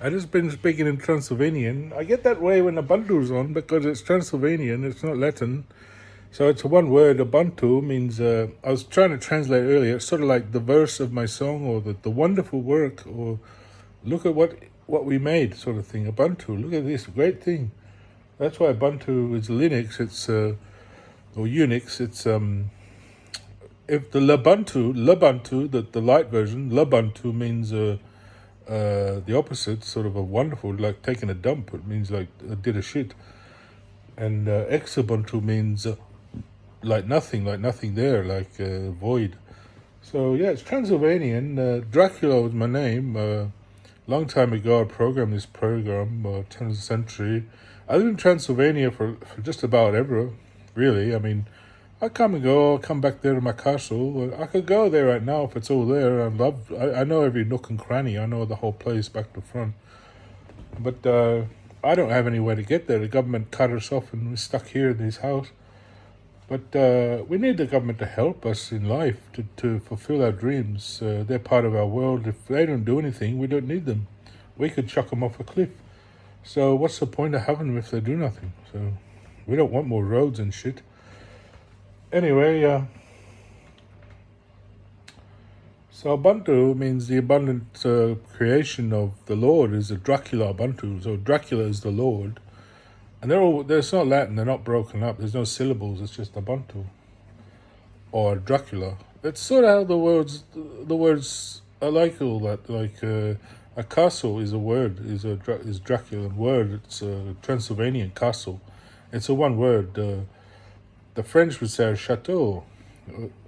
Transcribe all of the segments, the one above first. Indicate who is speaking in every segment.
Speaker 1: I just been speaking in Transylvanian. I get that way when Ubuntu's on because it's Transylvanian, it's not Latin. So it's one word. Ubuntu means, I was trying to translate earlier, it's sort of like the verse of my song or the wonderful work or look at what we made sort of thing. Ubuntu, look at this great thing. That's why Ubuntu is Linux, it's, or Unix, it's, if the Lubuntu, the light version, Lubuntu means, the opposite, sort of a wonderful, like taking a dump. It means like I did a shit. And Exubuntu means like nothing there, like void. So yeah, it's Transylvanian. Dracula was my name. Long time ago, I programmed this program, 10th century. I lived in Transylvania for just about ever, really. I mean, I come and go. I come back there to my castle. I could go there right now if it's all there. I know every nook and cranny. I know the whole place back to front. But I don't have anywhere to get there. The government cut us off and we're stuck here in this house. But we need the government to help us in life to fulfill our dreams. They're part of our world. If they don't do anything, we don't need them. We could chuck them off a cliff. So what's the point of having them if they do nothing? So we don't want more roads and shit. Anyway, so Ubuntu means the abundant creation of the Lord is a Dracula Ubuntu. So Dracula is the Lord. And it's not Latin, they're not broken up. There's no syllables, it's just Ubuntu. Or Dracula. It's sort of how the words are like all that. Like a castle is a word, is Dracula word. It's a Transylvanian castle. It's a one word. The French would say chateau.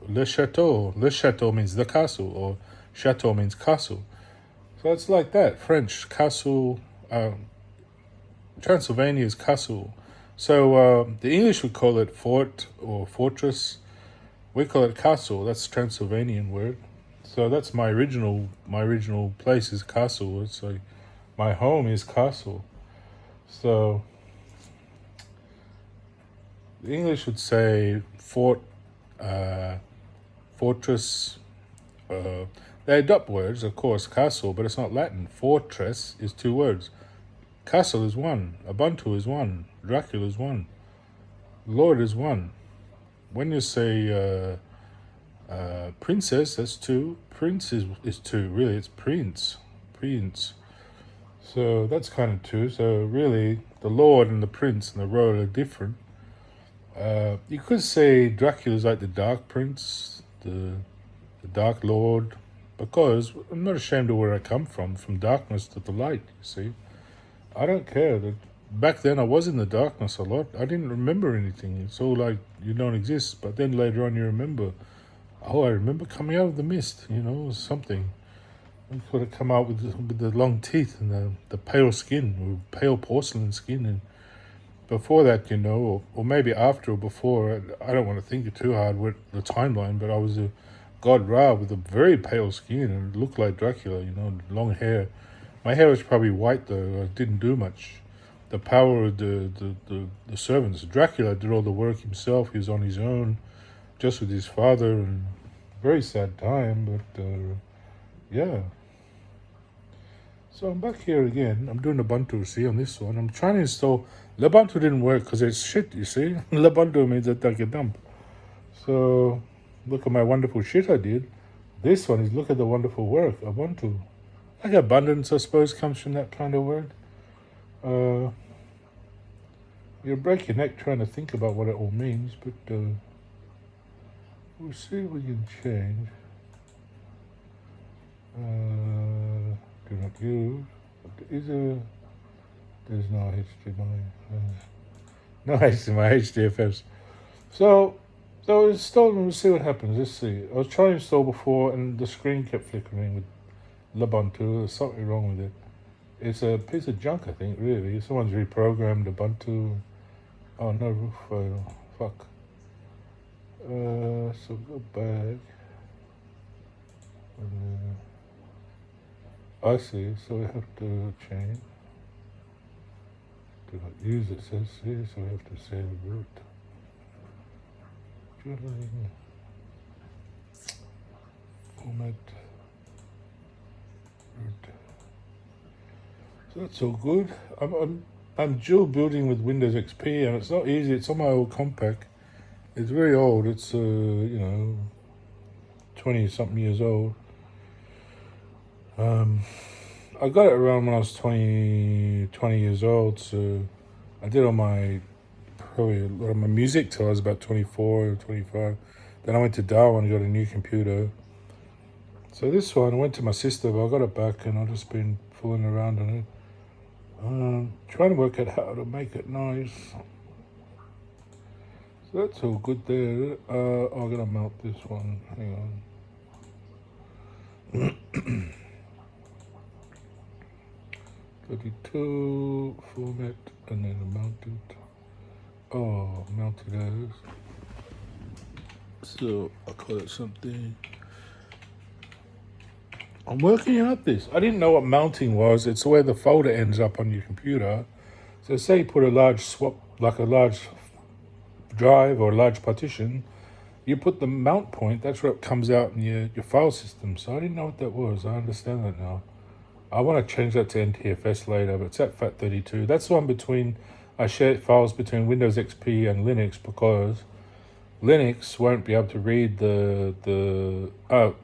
Speaker 1: Le chateau. Le chateau means the castle, or chateau means castle. So it's like that. French castle. Transylvania is castle. So the English would call it fort or fortress. We call it castle. That's Transylvanian word. So that's my original place is castle. It's like my home is castle. So the English would say fort, fortress. They adopt words, of course, castle, but it's not Latin. Fortress is two words. Castle is one. Ubuntu is one. Dracula is one. Lord is one. When you say princess, that's two. Prince is two. Really, it's prince. Prince. So that's kind of two. So really, the Lord and the Prince and the Road are different. You could say Dracula's like the Dark Prince, the Dark Lord, because I'm not ashamed of where I come from darkness to the light, you see. I don't care. Back then I was in the darkness a lot. I didn't remember anything. It's all like you don't exist. But then later on you remember, oh, I remember coming out of the mist, something. We could have come out with the long teeth and the pale skin, or pale porcelain skin. And before that, or maybe after or before, I don't want to think it too hard with the timeline, but I was a god Ra with a very pale skin and looked like Dracula, long hair. My hair was probably white though. I didn't do much. The power of the servants. Dracula did all the work himself. He was on his own, just with his father, and very sad time. But yeah. So I'm back here again. I'm doing Ubuntu. See on this one. I'm trying to install. Ubuntu didn't work because it's shit. You see, Ubuntu means I take a dump. So look at my wonderful shit I did. This one is look at the wonderful work. Ubuntu. Like abundance, I suppose, comes from that kind of word. You'll break your neck trying to think about what it all means, but we'll see if we can change. Do not use. There's no HDMI. No HDMI, HDFS. So it's stolen. We'll see what happens. Let's see. I was trying to install before, and the screen kept flickering with Ubuntu. There's something wrong with it. It's a piece of junk, I think, really. Someone's reprogrammed Ubuntu. Oh, no roof file. Fuck. So go back. I see. So we have to change. Do not use it, says here. So we have to save root. Format. Root. So that's all good. I'm dual building with Windows XP, and it's not easy. It's on my old compact. It's very old. It's 20 something years old. I got it around when I was 20 years old. So I did all my probably a lot of my music till I was about 24 or 25. Then I went to Darwin and got a new computer. So this one, I went to my sister, but I got it back and I've just been fooling around on it. Trying to work out how to make it nice. So that's all good there. I'm gonna mount this one. Hang on. 32 format and then mount it. Oh, mounted as. So I'll call it something. I'm working out this. I didn't know what mounting was. It's where the folder ends up on your computer. So say you put a large swap, like a large drive or a large partition, you put the mount point, that's where it comes out in your file system. So I didn't know what that was. I understand that now. I want to change that to NTFS later, but it's at FAT32. That's the one between, I share files between Windows XP and Linux because Linux won't be able to read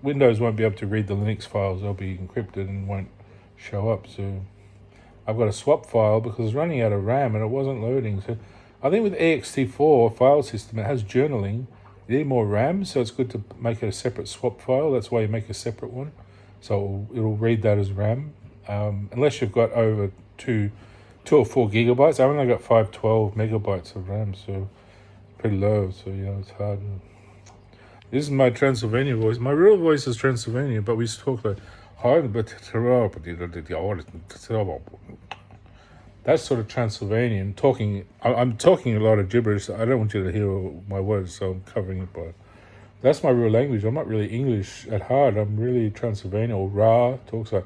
Speaker 1: Windows won't be able to read the Linux files. They'll be encrypted and won't show up. So I've got a swap file because it's running out of RAM and it wasn't loading. So I think with ext4 file system, it has journaling. You need more RAM, so it's good to make it a separate swap file. That's why you make a separate one. So it'll read that as RAM. Unless you've got over 2 or 4 gigabytes. I've only got 512 megabytes of RAM, so pretty low. So it's hard. This is my Transylvania voice. My real voice is Transylvanian, but we talk like hard, but that's sort of Transylvanian. I'm talking a lot of gibberish. I don't want you to hear my words, so I'm covering it by. That's my real language. I'm not really English at heart. I'm really Transylvanian or Ra. Talks like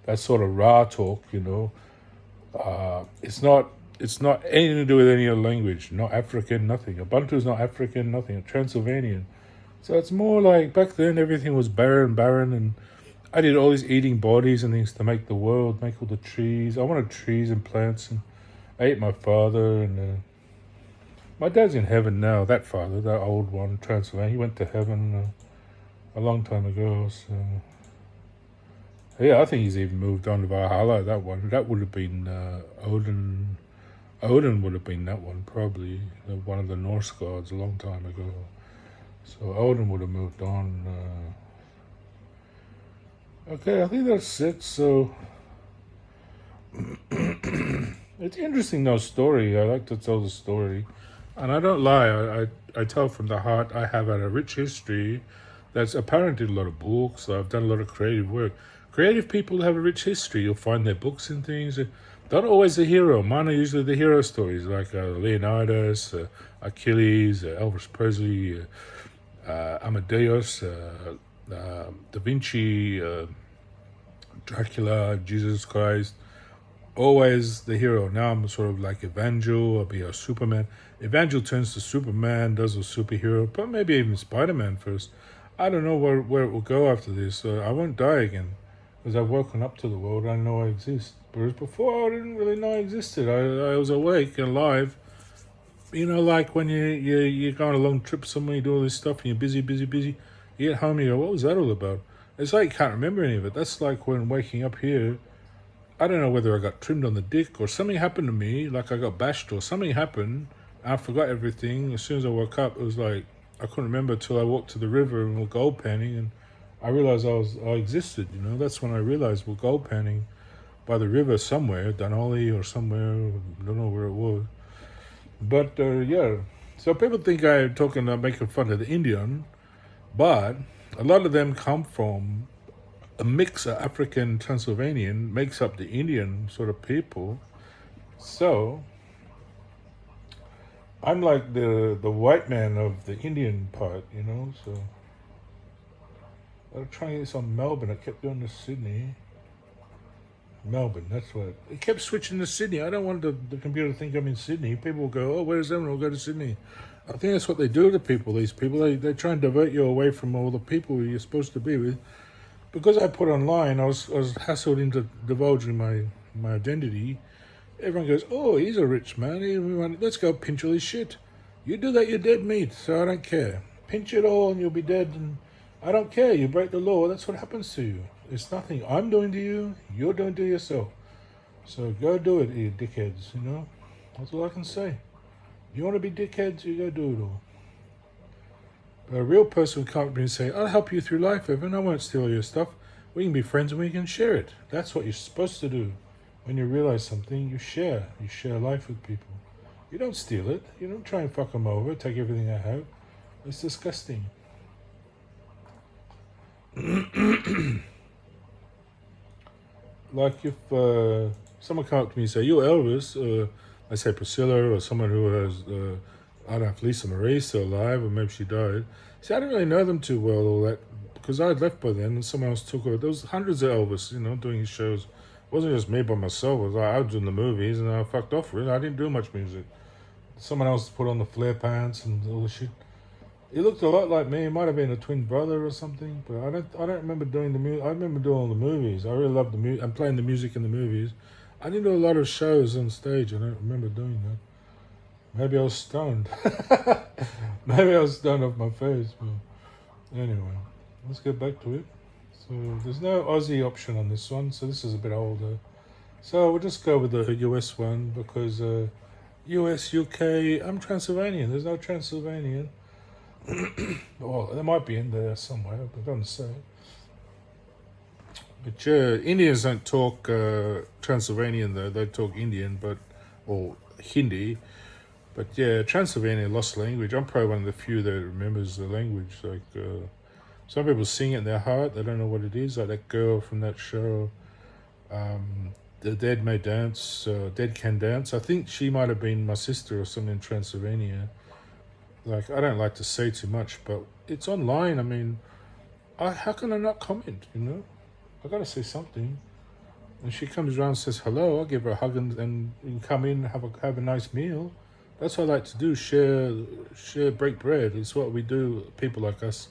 Speaker 1: that sort of Ra talk, It's not anything to do with any other language. Not African, nothing. Ubuntu is not African, nothing. Transylvanian. So it's more like back then everything was barren, and I did all these eating bodies and things to make the world, make all the trees. I wanted trees and plants, and I ate my father, and my dad's in heaven now. That father, that old one, Transylvania, he went to heaven a long time ago. So yeah, I think he's even moved on to Valhalla. That one, that would have been Odin. Odin would have been that one, probably one of the Norse gods a long time ago. So Odin would have moved on. Okay, I think that's it. So it's interesting, though, story. I like to tell the story. And I don't lie. I tell from the heart. I have a rich history that's apparently a lot of books. I've done a lot of creative work. Creative people have a rich history. You'll find their books and things. They're not always the hero. Mine are usually the hero stories, like Leonidas, Achilles, Elvis Presley, Amadeus, Da Vinci, Dracula, Jesus Christ. Always the hero. Now I'm sort of like Evangel. I'll be a Superman. Evangel turns to Superman, does a superhero, but maybe even Spider-Man first. I don't know where it will go after this. I won't die again because I've woken up to the world. I know I exist. Whereas before I didn't really know I existed. I was awake and alive. Like when you go on a long trip somewhere, you do all this stuff and you're busy. You get home, you go, what was that all about? It's like you can't remember any of it. That's like when waking up here, I don't know whether I got trimmed on the dick or something happened to me, like I got bashed or something happened. I forgot everything. As soon as I woke up, it was like I couldn't remember till I walked to the river and we're gold panning, and I realized I existed. That's when I realized we're gold panning by the river somewhere, Dunolly or somewhere. I don't know where it was, but yeah. So people think I'm making fun of the Indian, but a lot of them come from a mix of African Transylvanian makes up the Indian sort of people. So I'm like the white man of the Indian part, so I'm trying this on Melbourne. I kept going to Sydney. Melbourne, that's what. It kept switching to Sydney. I don't want the computer to think I'm in Sydney. People will go, oh, where's Evan? We'll go to Sydney. I think that's what they do to people. These people, they try and divert you away from all the people you're supposed to be with. Because I put online, I was hassled into divulging my identity. Everyone goes, "Oh, he's a rich man. Let's go pinch all his shit." You do that, you're dead meat. So I don't care. Pinch it all, and you'll be dead. And I don't care. You break the law. That's what happens to you. It's nothing I'm doing to you. You're doing to yourself. So go do it, you dickheads. You know, that's all I can say. You want to be dickheads, you go do it all. But a real person would come up to me and say, "I'll help you through life, Evan. I won't steal your stuff. We can be friends and we can share it." That's what you're supposed to do. When you realize something, you share. You share life with people. You don't steal it. You don't try and fuck them over, take everything I have. It's disgusting. Like if someone come up to me and say, "You're Elvis," I say Priscilla, or someone who has, I don't know if Lisa Marie's still alive, or maybe she died. See, I didn't really know them too well, all that, because I had left by then and someone else took over. There was hundreds of Elvis, doing his shows. It wasn't just me by myself. It was like I was doing the movies and I fucked off with it. I didn't do much music. Someone else put on the flare pants and all the shit. He looked a lot like me. He might have been a twin brother or something, but I don't remember doing the music. I remember doing all the movies. I really loved the music. I'm playing the music in the movies. I didn't do a lot of shows on stage. I don't remember doing that. Maybe I was stoned. Maybe I was stoned off my face. But anyway, let's get back to it. So there's no Aussie option on this one, so this is a bit older. So we'll just go with the US one because US, UK, I'm Transylvanian. There's no Transylvanian. Well, there might be in there somewhere, but it doesn't say. But yeah, Indians don't talk Transylvanian though. They talk Indian, or Hindi. But yeah, Transylvanian lost language. I'm probably one of the few that remembers the language. Like some people sing it in their heart. They don't know what it is. Like that girl from that show, The Dead May Dance, Dead Can Dance. I think she might have been my sister or something in Transylvania. Like, I don't like to say too much, but it's online. I mean, how can I not comment, I got to say something. And she comes around and says hello. I'll give her a hug and you can come in and have a nice meal. That's what I like to do, share, break bread. It's what we do, people like us.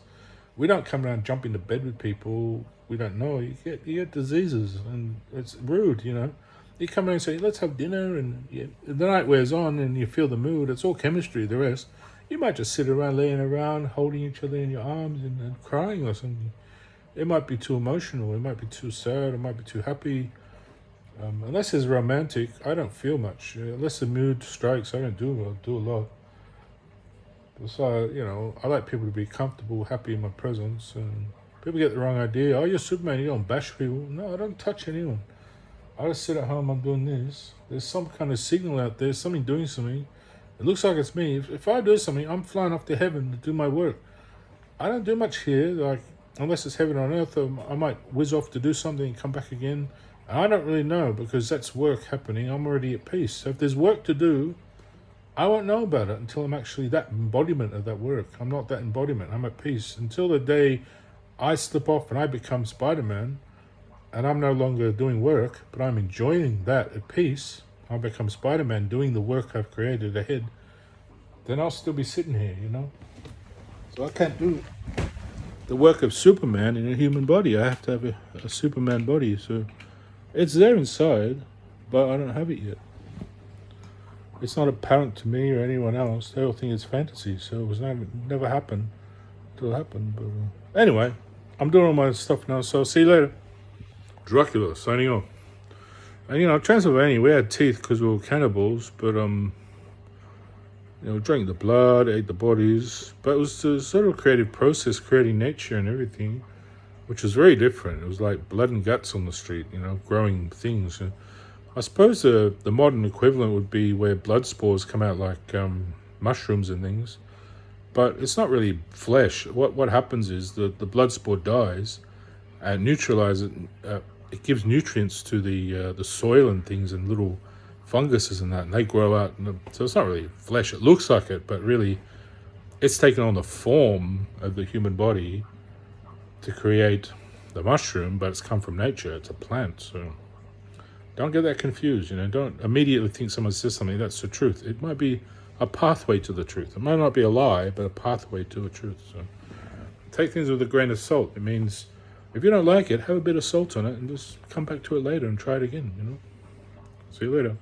Speaker 1: We don't come around jump into bed with people we don't know. You get diseases, and it's rude, You come in and say, "Let's have dinner," and the night wears on and you feel the mood. It's all chemistry, the rest. You might just sit around, laying around, holding each other in your arms and crying or something. It might be too emotional. It might be too sad. It might be too happy. Unless it's romantic, I don't feel much. Unless the mood strikes, I don't do a lot. So, I like people to be comfortable, happy in my presence. And people get the wrong idea. "Oh, you're Superman, you don't bash people." No, I don't touch anyone. I just sit at home, I'm doing this. There's some kind of signal out there, something doing something. It looks like it's me. If I do something, I'm flying off to heaven to do my work. I don't do much here, unless it's heaven on earth. I might whiz off to do something and come back again. I don't really know because that's work happening. I'm already at peace. So if there's work to do, I won't know about it until I'm actually that embodiment of that work. I'm not that embodiment. I'm at peace. Until the day I slip off and I become Spider-Man and I'm no longer doing work, but I'm enjoying that at peace, I become Spider-Man doing the work I've created ahead, then I'll still be sitting here, So I can't do the work of Superman in a human body. I have to have a Superman body. So it's there inside, but I don't have it yet. It's not apparent to me or anyone else. They all think it's fantasy, so it was never happened until it happened. But anyway, I'm doing all my stuff now, so see you later. Dracula, signing off. And Transylvania, we had teeth because we were cannibals, but drank the blood, ate the bodies, but it was a sort of creative process, creating nature and everything, which was very different. It was like blood and guts on the street, growing things. I suppose the modern equivalent would be where blood spores come out like mushrooms and things, but it's not really flesh. What happens is the blood spore dies and neutralizes it. It gives nutrients to the soil and things and little funguses and that, and they grow out. So it's not really flesh. It looks like it, but really it's taken on the form of the human body to create the mushroom, but it's come from nature. It's a plant, so don't get that confused. Don't immediately think someone says something that's the truth. It might be a pathway to the truth. It might not be a lie, but a pathway to a truth. So take things with a grain of salt. It means if you don't like it, have a bit of salt on it and just come back to it later and try it again, See you later.